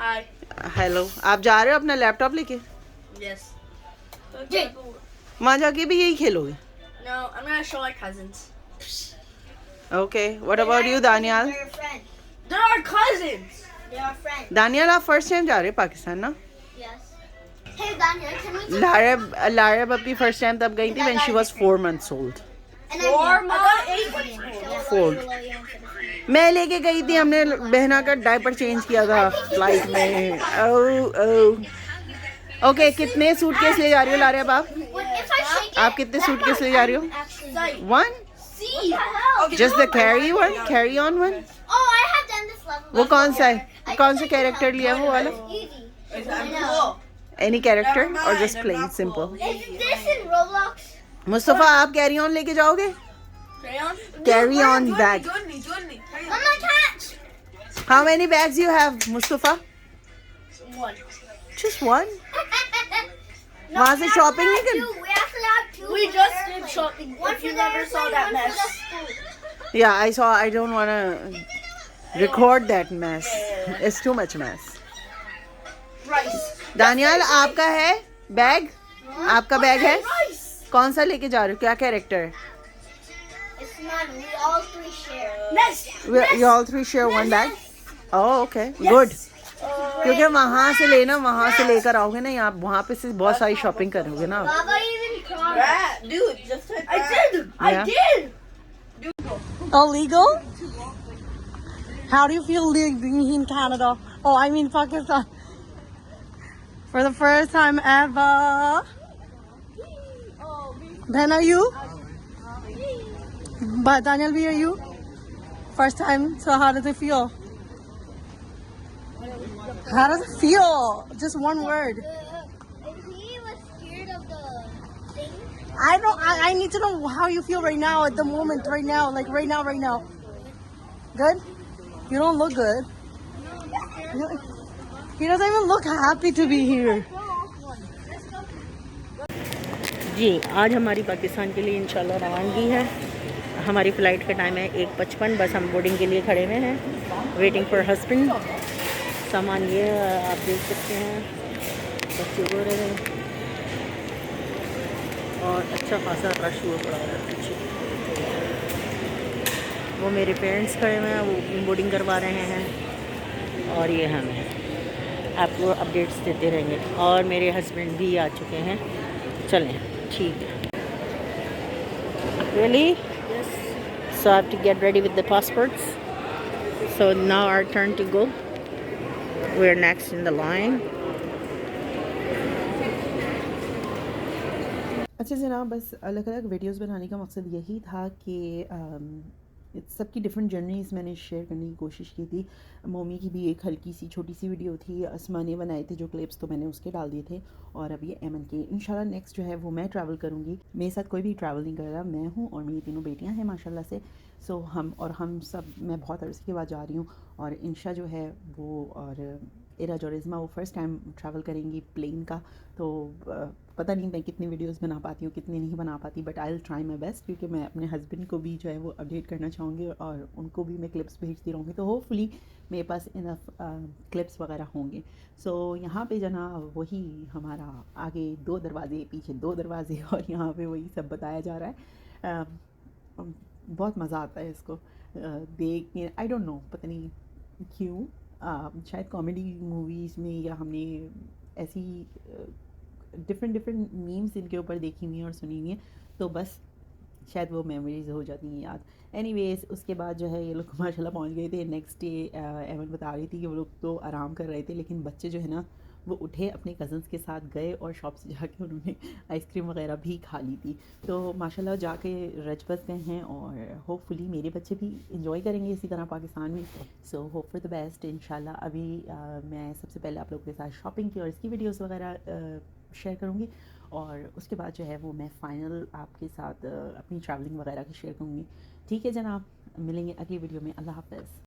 Hello, आप जा रहे हो अपना लैपटॉप लेके? Yes. वहाँ जाके भी यही खेलोगे? No, I'm gonna show my cousins. Okay, what about you, Daniyal? They're friends. They're our cousins. They are friends. Daniyal, आप फर्स्ट टाइम जा रहे हो पाकिस्तान ना? Yes. Hey, Daniel, can we? लारब अपनी फर्स्ट टाइम तब गई थी when she was 4 months old. And 4 then months? 4. मैं लेके गई थी, हमने बहना का डायपर चेंज किया था फ्लाइट में. ओके, कितने सूटकेस ले जा रही हो लारब आप? If I shake it, आप कितने सूटकेस ले जा रही हो? actually. One? See? Just the carry one? Carry on one? Oh, I have done this level. वो कौन सा है? कौन सा कैरेक्टर लिया है वो वाला? Easy. I'm cool. Any character Never or mind, just I'm plain not simple? cool. Is this in Roblox? Mustafa, आप कैरी ऑन लेके जाओगे? Crayon? Carry on bag. Join me. Oh my gosh! How many bags you have, Mustafa? One. Just one? वहाँ से shopping नहीं कर? We actually have two. We just did shopping. One If for you the never saw airplane, that one for mess. the school. Yeah, I saw. I don't want to record that mess. It's too much mess. Rice. Daniyal, आपका है bag? आपका bag है? Rice. कौन सा लेके जा रहे हो? क्या कैरेक्टर है? It's not. We all three share. Nest. You all three share one bag? Oh, okay. Good. क्योंकि वहाँ से लेना, वहाँ से लेकर आओगे ना, यहाँ वहाँ पे से बहुत सारी शॉपिंग करोगे ना. Baba even cried. Rat. Dude, just type I did. Yeah. I did. Illegal? How do you feel living in Canada? Oh, I mean Pakistan. For the first time ever. Then are you? But Daniel, are you? First time. So how does it feel? How does it feel? Just one word. He was scared of the thing. I need to know how you feel right now at the moment, right now, like right now. Good? You don't look good. He doesn't even look happy to be here. जी, आज हमारी पाकिस्तान के लिए इंशाल्लाह रवानगी है. हमारी flight का time है 1:55. बस हम बोर्डिंग के लिए खड़े हुए हैं, वेटिंग फॉर हस्बैंड. सामान ये आप देख सकते हैं, बच्चे रो रहे हैं और अच्छा खासा रश हुआ पड़ा है पीछे. वो मेरे पेरेंट्स खड़े हुए हैं, वो बोर्डिंग करवा रहे हैं और ये हम हैं. आपको अपडेट्स देते रहेंगे. और मेरे हस्बैंड भी आ चुके हैं. चलें, ठीक है. Really? Yes. So I have to get ready with the passports. So now our turn to go. We're next in the line. अच्छा जनाब, बस अलग अलग वीडियोस बनाने का मकसद यही था कि सबकी डिफरेंट जर्नीज़ मैंने शेयर करने की कोशिश की थी. मोमी की भी एक हल्की सी छोटी सी वीडियो थी, असमा ने बनाए थे जो क्लिप्स, तो मैंने उसके डाल दिए थे. और अब ये एमन के. इंशाल्लाह नेक्स्ट जो है वो मैं ट्रैवल करूँगी. मेरे साथ कोई भी ट्रैवल नहीं कर रहा, मैं हूँ और मेरी 3 बेटियाँ हैं माशाल्लाह से. सो हम सब, मैं बहुत अरसे के बाद जा रही हूँ. और इंशा जो है वो और इराज और इज़मा वो फ़र्स्ट टाइम ट्रैवल करेंगी प्लेन का. तो पता नहीं मैं कितनी वीडियोस बना पाती हूँ, कितनी नहीं बना पाती, but I will try my best, क्योंकि मैं अपने हस्बैंड को भी जो है वो अपडेट करना चाहूँगी और उनको भी मैं क्लिप्स भेजती रहूँगी. तो होपफुली मेरे पास इनफ क्लिप्स वगैरह होंगे. सो यहाँ पे जना वही हमारा आगे 2 दरवाज़े, पीछे 2 दरवाज़े, और यहाँ पे वही सब बताया जा रहा है. बहुत मज़ा आता है इसको देख के. आई डोंट नो, पता नहीं क्यों, शायद कॉमेडी मूवीज़ में या हमने ऐसी डिफरेंट मीम्स इनके ऊपर देखी हुई हैं और सुनी हुई हैं, तो बस शायद वो मेमोरीज हो जाती हैं याद. एनीवेज, उसके बाद जो है ये लोग माशाल्लाह पहुंच गए थे. नेक्स्ट डे एमन बता रही थी कि वो लोग तो आराम कर रहे थे, लेकिन बच्चे जो है ना वो उठे, अपने कज़न्स के साथ गए और शॉप से जाके उन्होंने आइसक्रीम वगैरह भी खा ली थी. तो माशाल्लाह जाके रच बस गए हैं और होपफुली मेरे बच्चे भी इंजॉय करेंगे इसी तरह पाकिस्तान में. So hope for the best इंशाल्लाह. अभी मैं सबसे पहले आप लोगों के साथ शॉपिंग की और इसकी वीडियोस वगैरह शेयर करूँगी, और उसके बाद जो है वो मैं फ़ाइनल आपके साथ अपनी ट्रैवलिंग वगैरह की शेयर करूँगी. ठीक है जनाब, मिलेंगे अगली वीडियो में. अल्लाह हाफ़िज़.